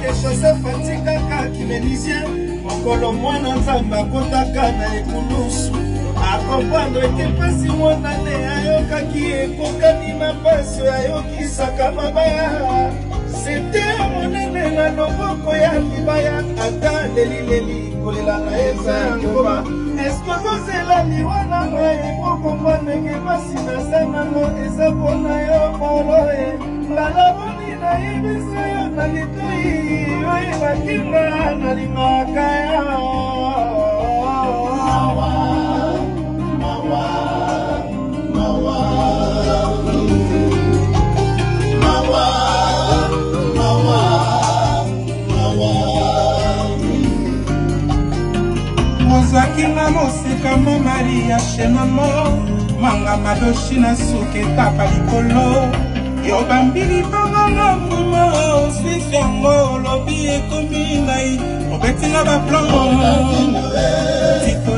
que Joseph atikaka kimenisien mokolo mwana nzambe akotaka na ekulusu akompandre ke pasi monane ayokaki ekokani na pasi ayokisaka mabaya sete monene na loboko ya libaya ata lelileli kolela na eza ya ngoma eske kozela liwana na ekokoma ndenge pasi na sanango eza mpona yo moloe balaboni nayebisa yo na litoi oyo bakinga nalingaka ya Kinga mosika mo Maria Shenamo manga madoshi na suke tapa likolo yo bambili panganga kuma sisongo lobi ekomi ngai obetinga ba plan tito